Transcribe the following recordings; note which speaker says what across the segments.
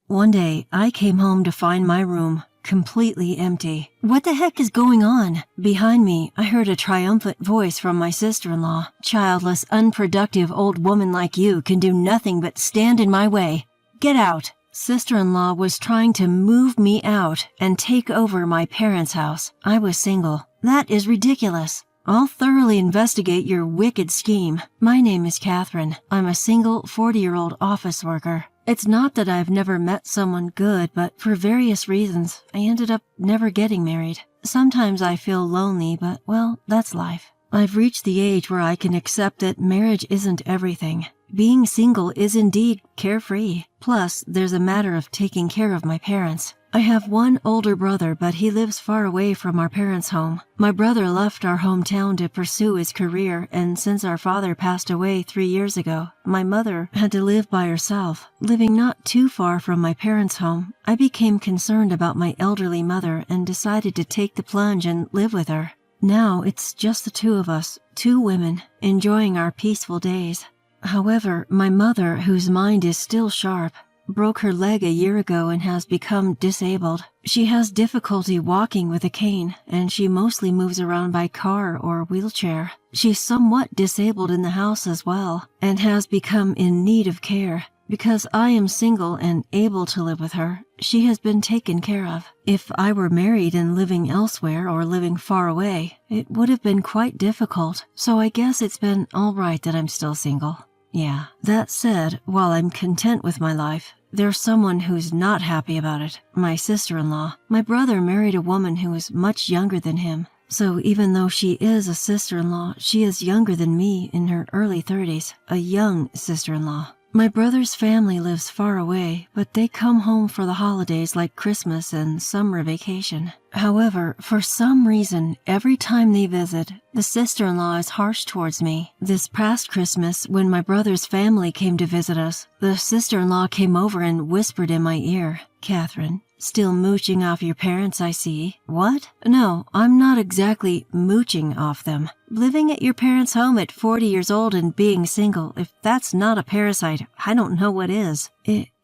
Speaker 1: One day, I came home to find my room completely empty. What the heck is going on? Behind me, I heard a triumphant voice from my sister-in-law. Childless, unproductive old woman like you can do nothing but stand in my way. Get out. Sister-in-law was trying to move me out and take over my parents' house. I was single. That is ridiculous. I'll thoroughly investigate your wicked scheme. My name is Catherine. I'm a single 40-year-old office worker. It's not that I've never met someone good, but for various reasons, I ended up never getting married. Sometimes I feel lonely, but, well, that's life. I've reached the age where I can accept that marriage isn't everything. Being single is indeed carefree. Plus, there's a matter of taking care of my parents. I have one older brother, but he lives far away from our parents' home. My brother left our hometown to pursue his career, and since our father passed away 3 years ago, my mother had to live by herself. Living not too far from my parents' home, I became concerned about my elderly mother and decided to take the plunge and live with her. Now it's just the two of us, two women, enjoying our peaceful days. However, my mother, whose mind is still sharp, broke her leg a year ago and has become disabled. She has difficulty walking with a cane, and she mostly moves around by car or wheelchair. She's somewhat disabled in the house as well, and has become in need of care. Because I am single and able to live with her, she has been taken care of. If I were married and living elsewhere or living far away, it would have been quite difficult, so I guess it's been all right that I'm still single. Yeah. That said, while I'm content with my life, there's someone who's not happy about it. My sister-in-law. My brother married a woman who is much younger than him. So even though she is a sister-in-law, she is younger than me in her early 30s. A young sister-in-law. My brother's family lives far away, but they come home for the holidays like Christmas and summer vacation. However, for some reason, every time they visit, the sister-in-law is harsh towards me. This past Christmas, when my brother's family came to visit us, the sister-in-law came over and whispered in my ear, "Catherine, still mooching off your parents, I see." What? No, I'm not exactly mooching off them. Living at your parents' home at 40 years old and being single, if that's not a parasite, I don't know what is.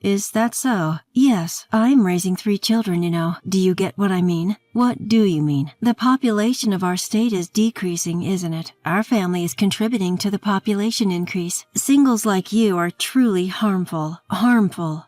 Speaker 1: Is that so? Yes, I'm raising 3 children, you know. Do you get what I mean? What do you mean? The population of our state is decreasing, isn't it? Our family is contributing to the population increase. Singles like you are truly harmful. Harmful?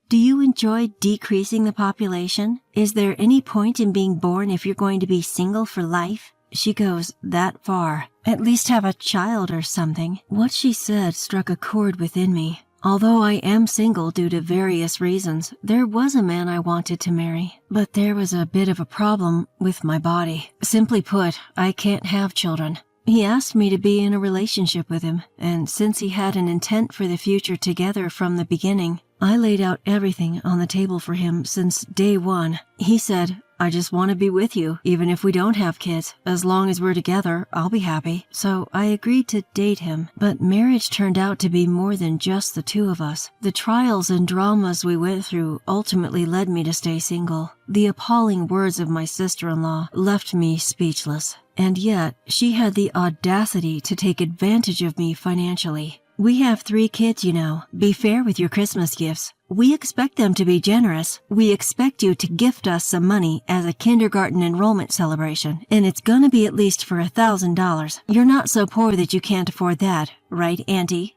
Speaker 1: Do you enjoy decreasing the population? Is there any point in being born if you're going to be single for life? She goes that far. At least have a child or something. What she said struck a chord within me. Although I am single due to various reasons, there was a man I wanted to marry. But there was a bit of a problem with my body. Simply put, I can't have children. He asked me to be in a relationship with him, and since he had an intent for the future together from the beginning, I laid out everything on the table for him since day one. He said, "I just want to be with you, even if we don't have kids. As long as we're together, I'll be happy." So I agreed to date him. But marriage turned out to be more than just the two of us. The trials and dramas we went through ultimately led me to stay single. The appalling words of my sister-in-law left me speechless. And yet, she had the audacity to take advantage of me financially. We have 3 kids, you know. Be fair with your Christmas gifts. We expect them to be generous. We expect you to gift us some money as a kindergarten enrollment celebration, and it's gonna be at least for $1,000. You're not so poor that you can't afford that, right, Auntie?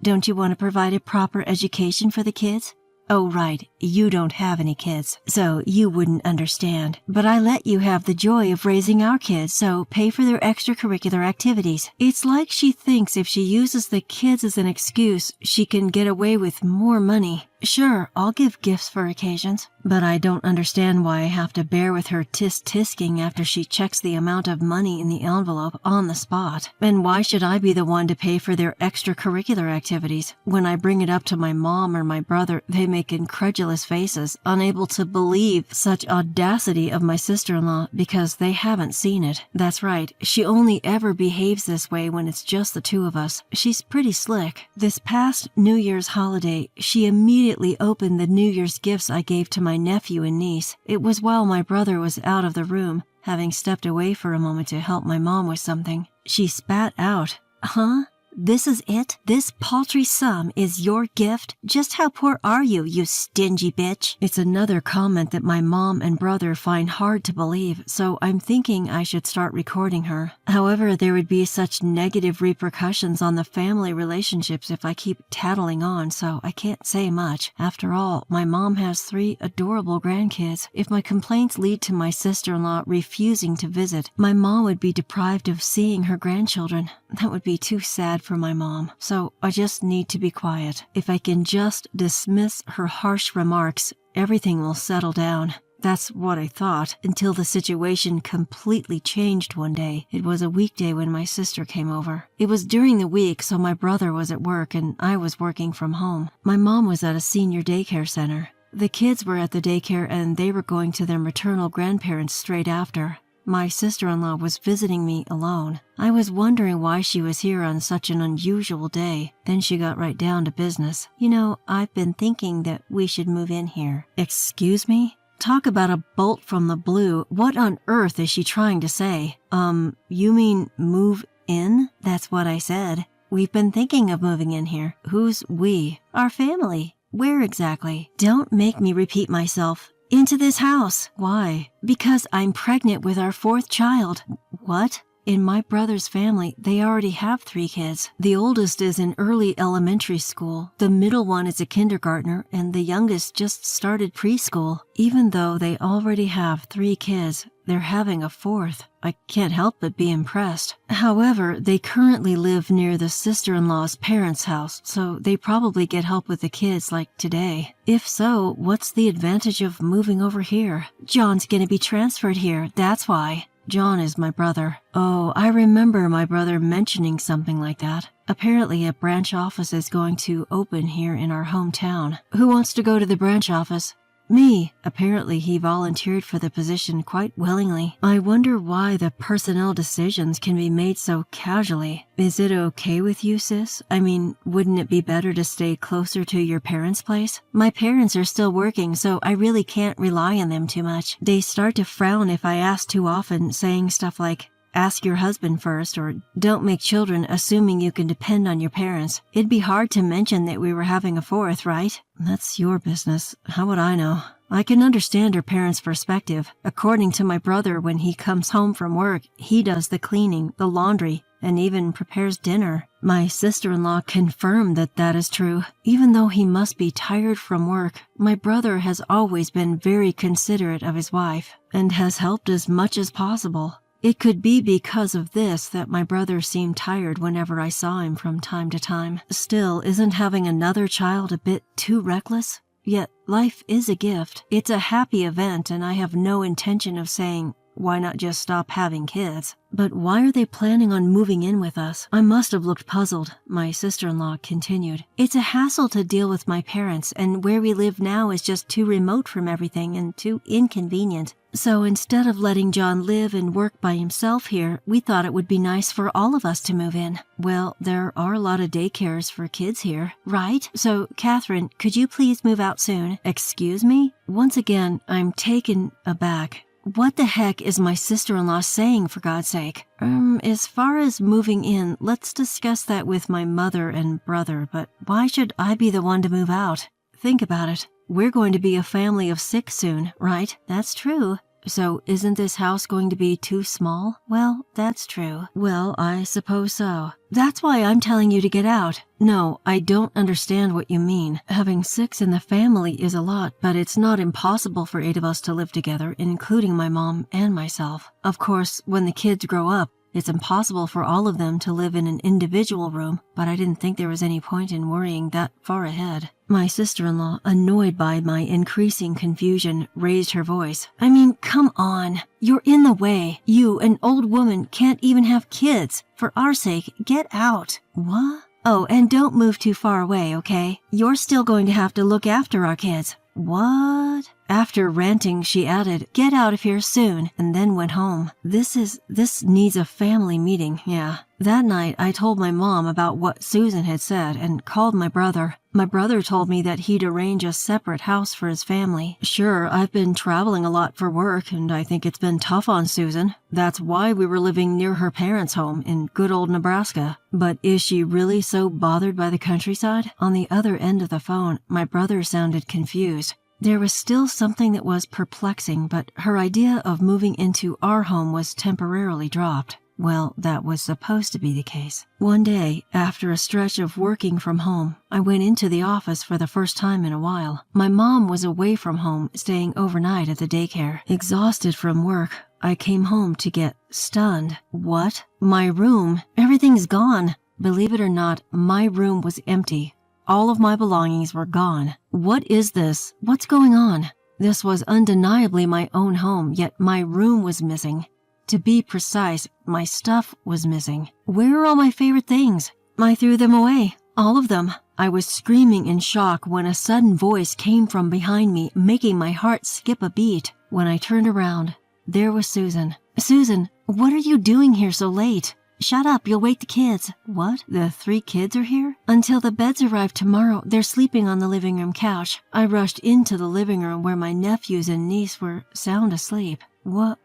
Speaker 1: Don't you want to provide a proper education for the kids? Oh, right, you don't have any kids, so you wouldn't understand. But I let you have the joy of raising our kids, so pay for their extracurricular activities. It's like she thinks if she uses the kids as an excuse, she can get away with more money. Sure, I'll give gifts for occasions, but I don't understand why I have to bear with her tisk-tisking after she checks the amount of money in the envelope on the spot. And why should I be the one to pay for their extracurricular activities? When I bring it up to my mom or my brother, they make incredulous faces, unable to believe such audacity of my sister-in-law because they haven't seen it. That's right, she only ever behaves this way when it's just the two of us. She's pretty slick. This past New Year's holiday, she immediately opened the New Year's gifts I gave to my nephew and niece. It was while my brother was out of the room, having stepped away for a moment to help my mom with something. She spat out, "Huh? This is it? This paltry sum is your gift? Just how poor are you, you stingy bitch? It's another comment that my mom and brother find hard to believe, so I'm thinking I should start recording her. However, there would be such negative repercussions on the family relationships if I keep tattling on, so I can't say much. After all, my mom has 3 adorable grandkids. If my complaints lead to my sister-in-law refusing to visit, my mom would be deprived of seeing her grandchildren. That would be too sad for my mom, so I just need to be quiet. If I can just dismiss her harsh remarks, everything will settle down. That's what I thought, until the situation completely changed one day. It was a weekday when my sister came over. It was during the week, so my brother was at work and I was working from home. My mom was at a senior daycare center. The kids were at the daycare and they were going to their maternal grandparents straight after. My sister-in-law was visiting me alone. I was wondering why she was here on such an unusual day. Then she got right down to business. You know, I've been thinking that we should move in here. Excuse me? Talk about a bolt from the blue. What on earth is she trying to say? You mean move in? That's what I said. We've been thinking of moving in here. Who's we? Our family. Where exactly? Don't make me repeat myself. Into this house. Why? Because I'm pregnant with our 4th child. What? In my brother's family, they already have 3 kids. The oldest is in early elementary school. The middle one is a kindergartner, and the youngest just started preschool. Even though they already have 3 kids, they're having a 4th. I can't help but be impressed. However, they currently live near the sister-in-law's parents' house, so they probably get help with the kids like today. If so, what's the advantage of moving over here? John's gonna be transferred here, that's why. John is my brother. Oh, I remember my brother mentioning something like that. Apparently a branch office is going to open here in our hometown. Who wants to go to the branch office? Me. Apparently he volunteered for the position quite willingly. I wonder why the personnel decisions can be made so casually. Is it okay with you, sis? I mean, wouldn't it be better to stay closer to your parents' place? My parents are still working, so I really can't rely on them too much. They start to frown if I ask too often, saying stuff like, ask your husband first, or don't make children assuming you can depend on your parents. It'd be hard to mention that we were having a 4th, right? That's your business. How would I know? I can understand her parents' perspective. According to my brother, when he comes home from work, he does the cleaning, the laundry, and even prepares dinner. My sister-in-law confirmed that that is true. Even though he must be tired from work, my brother has always been very considerate of his wife and has helped as much as possible. It could be because of this that my brother seemed tired whenever I saw him from time to time. Still, isn't having another child a bit too reckless? Yet, life is a gift. It's a happy event, and I have no intention of saying, why not just stop having kids? But why are they planning on moving in with us? I must have looked puzzled. My sister-in-law continued. It's a hassle to deal with my parents, and where we live now is just too remote from everything and too inconvenient. So instead of letting John live and work by himself here, we thought it would be nice for all of us to move in. Well, there are a lot of daycares for kids here, right? So, Catherine, could you please move out soon? Excuse me? Once again, I'm taken aback. What the heck is my sister-in-law saying, for God's sake? As far as moving in, let's discuss that with my mother and brother, but why should I be the one to move out? Think about it. We're going to be a family of 6 soon, right? That's true. So isn't this house going to be too small? Well, that's true. Well, I suppose so. That's why I'm telling you to get out. No, I don't understand what you mean. Having 6 in the family is a lot, but it's not impossible for 8 of us to live together, including my mom and myself. Of course, when the kids grow up, it's impossible for all of them to live in an individual room, but I didn't think there was any point in worrying that far ahead. My sister-in-law, annoyed by my increasing confusion, raised her voice. I mean, come on. You're in the way. You, an old woman, can't even have kids. For our sake, get out. What? Oh, and don't move too far away, okay? You're still going to have to look after our kids. What? After ranting, she added, "Get out of here soon," and then went home. This needs a family meeting, yeah. That night, I told my mom about what Susan had said and called my brother. My brother told me that he'd arrange a separate house for his family. Sure, I've been traveling a lot for work, and I think it's been tough on Susan. That's why we were living near her parents' home in good old Nebraska. But is she really so bothered by the countryside? On the other end of the phone, my brother sounded confused. There was still something that was perplexing, but her idea of moving into our home was temporarily dropped. Well, that was supposed to be the case. One day, after a stretch of working from home, I went into the office for the first time in a while. My mom was away from home, staying overnight at the daycare. Exhausted from work, I came home to get stunned. What? My room? Everything's gone. Believe it or not, my room was empty. All of my belongings were gone. What is this? What's going on? This was undeniably my own home, yet my room was missing. To be precise, my stuff was missing. Where are all my favorite things? I threw them away. All of them. I was screaming in shock when a sudden voice came from behind me, making my heart skip a beat. When I turned around, there was Susan. "Susan, what are you doing here so late?" "Shut up, you'll wake the kids." "What? The 3 kids are here?" "Until the beds arrive tomorrow, they're sleeping on the living room couch." I rushed into the living room where my nephews and niece were sound asleep.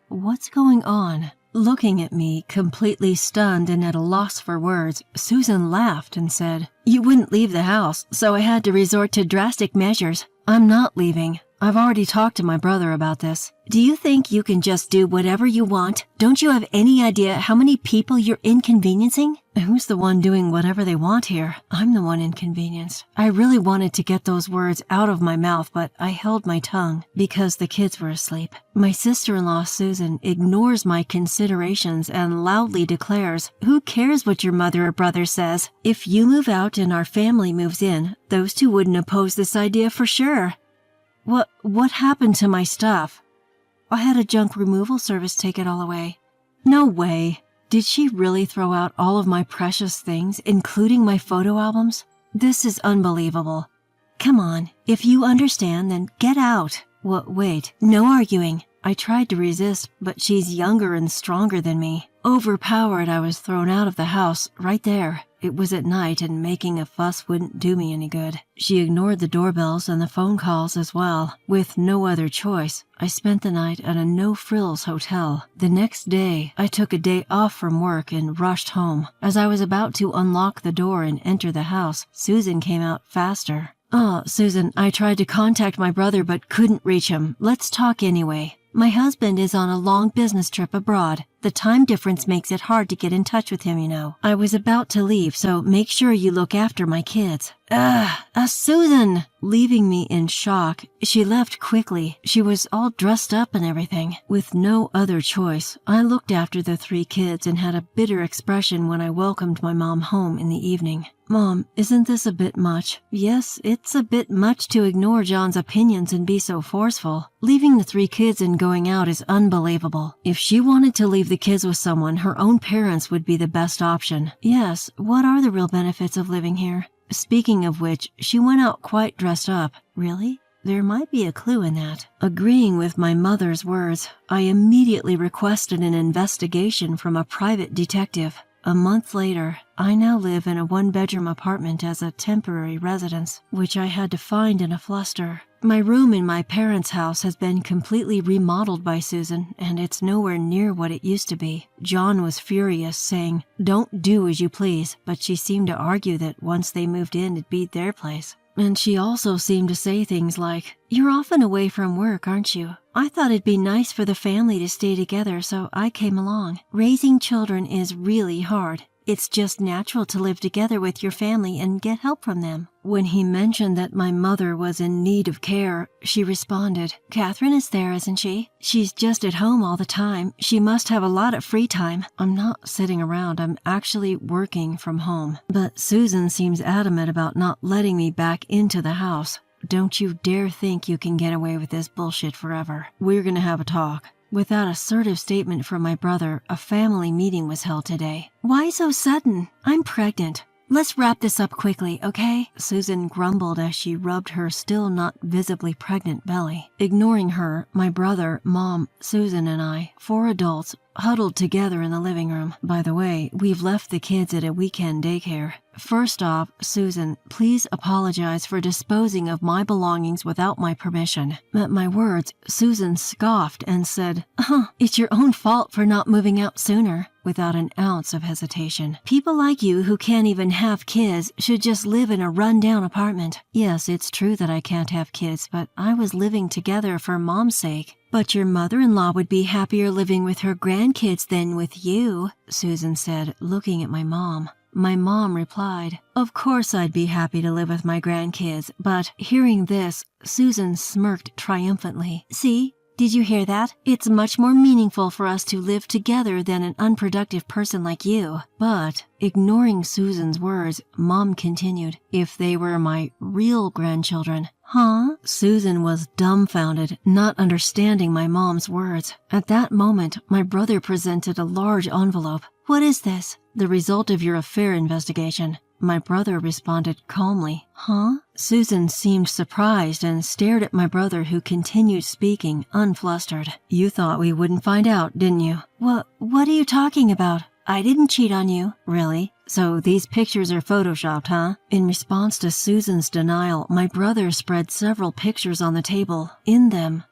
Speaker 1: What's going on? Looking at me, completely stunned and at a loss for words, Susan laughed and said, "You wouldn't leave the house, so I had to resort to drastic measures. I'm not leaving. I've already talked to my brother about this." "Do you think you can just do whatever you want? Don't you have any idea how many people you're inconveniencing?" Who's the one doing whatever they want here? I'm the one inconvenienced. I really wanted to get those words out of my mouth, but I held my tongue because the kids were asleep. My sister-in-law, Susan, ignores my considerations and loudly declares, "Who cares what your mother or brother says? If you move out and our family moves in, those 2 wouldn't oppose this idea for sure." What happened to my stuff? I had a junk removal service take it all away. No way. Did she really throw out all of my precious things, including my photo albums? This is unbelievable. Come on, if you understand, then get out. Wait, no arguing. I tried to resist, but she's younger and stronger than me. Overpowered, I was thrown out of the house, right there. It was at night, and making a fuss wouldn't do me any good. She ignored the doorbells and the phone calls as well. With no other choice, I spent the night at a no-frills hotel. The next day, I took a day off from work and rushed home. As I was about to unlock the door and enter the house, Susan came out faster. "Oh, Susan, I tried to contact my brother but couldn't reach him. Let's talk anyway. My husband is on a long business trip abroad. The time difference makes it hard to get in touch with him, you know. I was about to leave, so make sure you look after my kids." Susan! Leaving me in shock, she left quickly. She was all dressed up and everything. With no other choice, I looked after the 3 kids and had a bitter expression when I welcomed my mom home in the evening. "Mom, isn't this a bit much?" "Yes, it's a bit much to ignore John's opinions and be so forceful. Leaving the 3 kids and going out is unbelievable. If she wanted to leave the kids with someone, her own parents would be the best option." "Yes, what are the real benefits of living here?" Speaking of which, she went out quite dressed up. Really? There might be a clue in that. Agreeing with my mother's words, I immediately requested an investigation from a private detective. A month later, I now live in a 1-bedroom apartment as a temporary residence, which I had to find in a fluster. My room in my parents' house has been completely remodeled by Susan, and it's nowhere near what it used to be. John was furious, saying, "Don't do as you please," but she seemed to argue that once they moved in, it'd be their place. And she also seemed to say things like, "You're often away from work, aren't you? I thought it'd be nice for the family to stay together, so I came along. Raising children is really hard. It's just natural to live together with your family and get help from them." When he mentioned that my mother was in need of care, she responded, "Catherine is there, isn't she? She's just at home all the time. She must have a lot of free time." I'm not sitting around, I'm actually working from home. But Susan seems adamant about not letting me back into the house. Don't you dare think you can get away with this bullshit forever. We're gonna have a talk. With that assertive statement from my brother, a family meeting was held today. "Why so sudden? I'm pregnant." Let's wrap this up quickly, okay? Susan grumbled as she rubbed her still not visibly pregnant belly. Ignoring her, my brother, Mom, Susan, and I, 4 adults, huddled together in the living room. By the way, we've left the kids at a weekend daycare. First off, Susan, please apologize for disposing of my belongings without my permission. At my words, Susan scoffed and said, it's your own fault for not moving out sooner. Without an ounce of hesitation. People like you who can't even have kids should just live in a run-down apartment. Yes, it's true that I can't have kids, but I was living together for Mom's sake. But your mother-in-law would be happier living with her grandkids than with you, Susan said, looking at my mom. My mom replied, of course I'd be happy to live with my grandkids, but hearing this, Susan smirked triumphantly. See? Did you hear that? It's much more meaningful for us to live together than an unproductive person like you. But, ignoring Susan's words, Mom continued, if they were my real grandchildren. Huh? Susan was dumbfounded, not understanding my mom's words. At that moment, my brother presented a large envelope. What is this? The result of your affair investigation. My brother responded calmly. Huh? Susan seemed surprised and stared at my brother, who continued speaking, unflustered. You thought we wouldn't find out, didn't you? What are you talking about? I didn't cheat on you. Really? So these pictures are photoshopped, huh? In response to Susan's denial, my brother spread several pictures on the table. In them,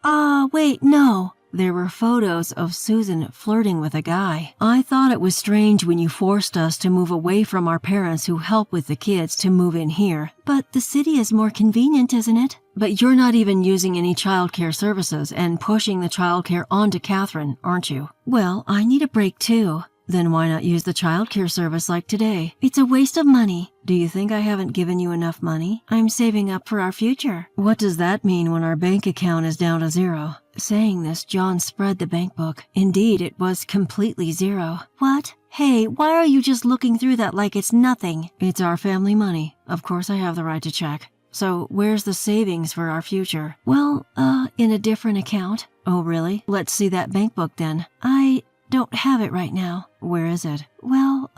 Speaker 1: wait, no. There were photos of Susan flirting with a guy. I thought it was strange when you forced us to move away from our parents who help with the kids to move in here. But the city is more convenient, isn't it? But you're not even using any childcare services and pushing the childcare onto Catherine, aren't you? Well, I need a break too. Then why not use the childcare service like today? It's a waste of money. Do you think I haven't given you enough money? I'm saving up for our future. What does that mean when our bank account is down to 0? Saying this, John spread the bank book. Indeed, it was completely 0. What? Hey, why are you just looking through that like it's nothing? It's our family money. Of course I have the right to check. So, where's the savings for our future? Well, in a different account. Oh, really? Let's see that bank book then. I don't have it right now. Where is it? Well,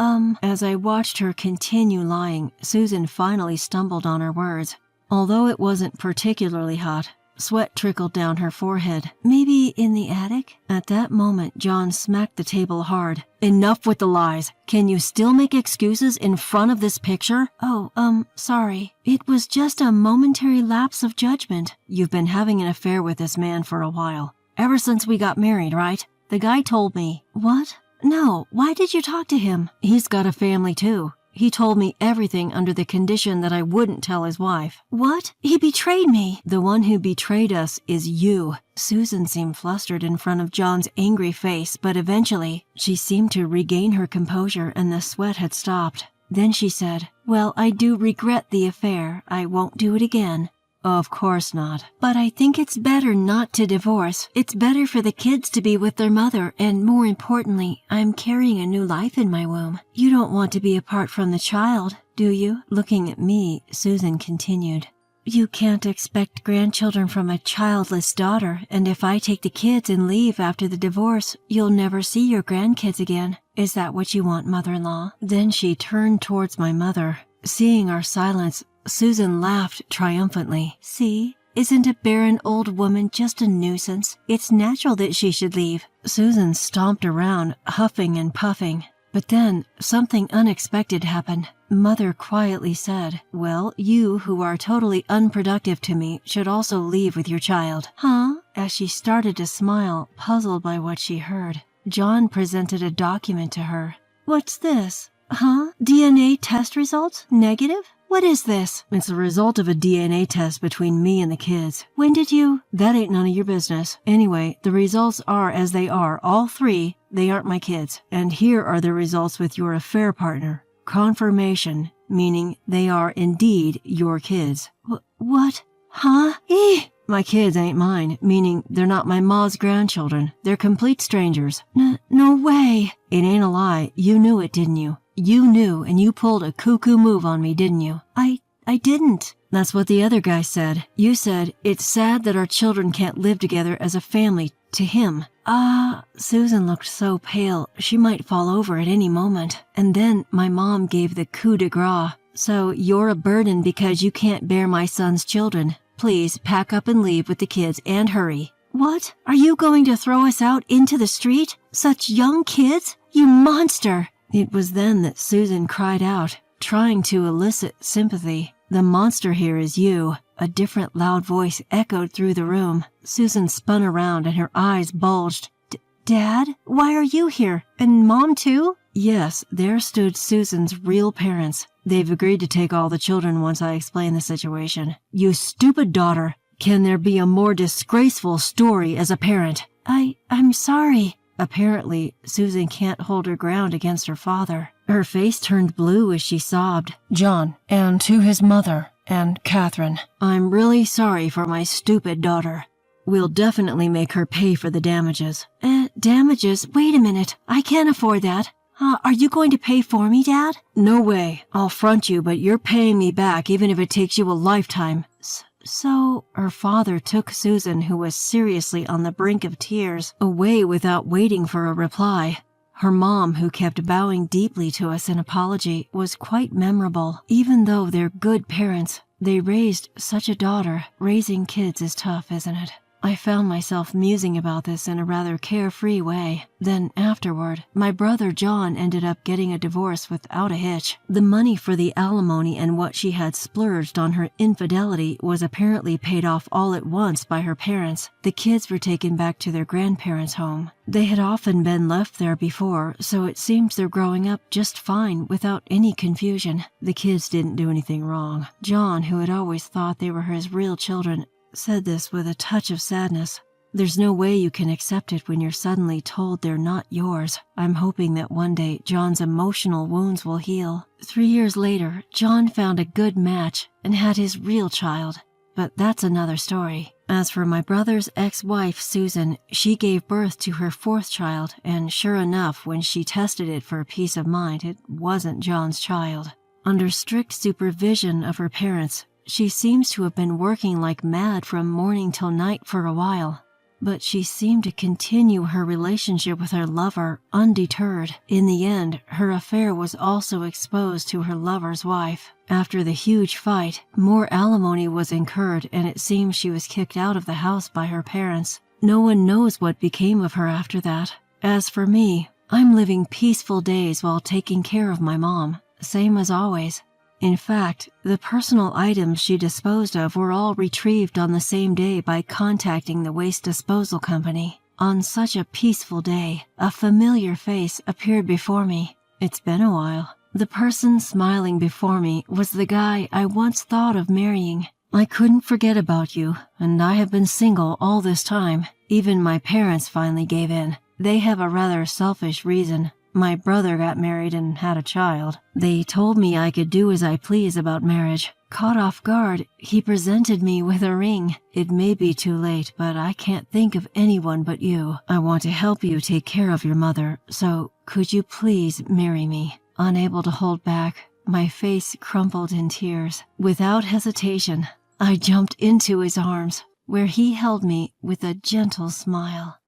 Speaker 1: As I watched her continue lying, Susan finally stumbled on her words. Although it wasn't particularly hot, sweat trickled down her forehead. Maybe in the attic? At that moment, John smacked the table hard. Enough with the lies. Can you still make excuses in front of this picture? Oh, sorry. It was just a momentary lapse of judgment. You've been having an affair with this man for a while. Ever since we got married, right? The guy told me. What? No, why did you talk to him? He's got a family too. He told me everything under the condition that I wouldn't tell his wife. What? He betrayed me. The one who betrayed us is you. Susan seemed flustered in front of John's angry face, but eventually she seemed to regain her composure and the sweat had stopped. Then she said, well, I do regret the affair. I won't do it again. Of course not. But I think it's better not to divorce. It's better for the kids to be with their mother, and more importantly, I'm carrying a new life in my womb. You don't want to be apart from the child, do you? Looking at me, Susan continued. You can't expect grandchildren from a childless daughter, and if I take the kids and leave after the divorce, you'll never see your grandkids again. Is that what you want, mother-in-law? Then she turned towards my mother. Seeing our silence, Susan laughed triumphantly. See? Isn't a barren old woman just a nuisance? It's natural that she should leave. Susan stomped around, huffing and puffing. But then, something unexpected happened. Mother quietly said, well, you who are totally unproductive to me should also leave with your child. Huh? As she started to smile, puzzled by what she heard, John presented a document to her. What's this? Huh? DNA test results? Negative? What is this? It's the result of a DNA test between me and the kids. When did you? That ain't none of your business. Anyway, the results are as they are, all 3. They aren't my kids. And here are the results with your affair partner. Confirmation, meaning they are indeed your kids. What? Huh? My kids ain't mine, meaning they're not my ma's grandchildren. They're complete strangers. No way. It ain't a lie. You knew it, didn't you? You knew, and you pulled a cuckoo move on me, didn't you? I didn't. That's what the other guy said. You said, it's sad that our children can't live together as a family, to him. Susan looked so pale she might fall over at any moment. And then my mom gave the coup de grace. So you're a burden because you can't bear my son's children. Please pack up and leave with the kids and hurry. What? Are you going to throw us out into the street? Such young kids? You monster! It was then that Susan cried out, trying to elicit sympathy. The monster here is you. A different loud voice echoed through the room. Susan spun around and her eyes bulged. Dad? Why are you here? And Mom too? Yes, there stood Susan's real parents. They've agreed to take all the children once I explain the situation. You stupid daughter! Can there be a more disgraceful story as a parent? I'm sorry. Apparently, Susan can't hold her ground against her father. Her face turned blue as she sobbed. John, and to his mother, and Catherine, I'm really sorry for my stupid daughter. We'll definitely make her pay for the damages. Damages? Wait a minute. I can't afford that. Are you going to pay for me, Dad? No way. I'll front you, but you're paying me back even if it takes you a lifetime. So, her father took Susan, who was seriously on the brink of tears, away without waiting for a reply. Her mom, who kept bowing deeply to us in apology, was quite memorable. Even though they're good parents, they raised such a daughter. Raising kids is tough, isn't it? I found myself musing about this in a rather carefree way. Then afterward, my brother John ended up getting a divorce without a hitch. The money for the alimony and what she had splurged on her infidelity was apparently paid off all at once by her parents. The kids were taken back to their grandparents' home. They had often been left there before, so it seems they're growing up just fine without any confusion. The kids didn't do anything wrong. John, who had always thought they were his real children, said this with a touch of sadness. There's no way you can accept it when you're suddenly told they're not yours. I'm hoping that one day John's emotional wounds will heal. 3 years later, John found a good match and had his real child. But that's another story. As for my brother's ex-wife, Susan, she gave birth to her 4th child, and sure enough, when she tested it for peace of mind, it wasn't John's child. Under strict supervision of her parents, she seems to have been working like mad from morning till night for a while, but she seemed to continue her relationship with her lover undeterred. In the end, her affair was also exposed to her lover's wife. After the huge fight, more alimony was incurred, and it seems she was kicked out of the house by her parents. No one knows what became of her after that. As for me, I'm living peaceful days while taking care of my mom, same as always. In fact, the personal items she disposed of were all retrieved on the same day by contacting the waste disposal company. On such a peaceful day, a familiar face appeared before me. It's been a while. The person smiling before me was the guy I once thought of marrying. I couldn't forget about you, and I have been single all this time. Even my parents finally gave in. They have a rather selfish reason. My brother got married and had a child. They told me I could do as I please about marriage. Caught off guard, he presented me with a ring. It may be too late, but I can't think of anyone but you. I want to help you take care of your mother, so could you please marry me? Unable to hold back, my face crumpled in tears. Without hesitation, I jumped into his arms, where he held me with a gentle smile.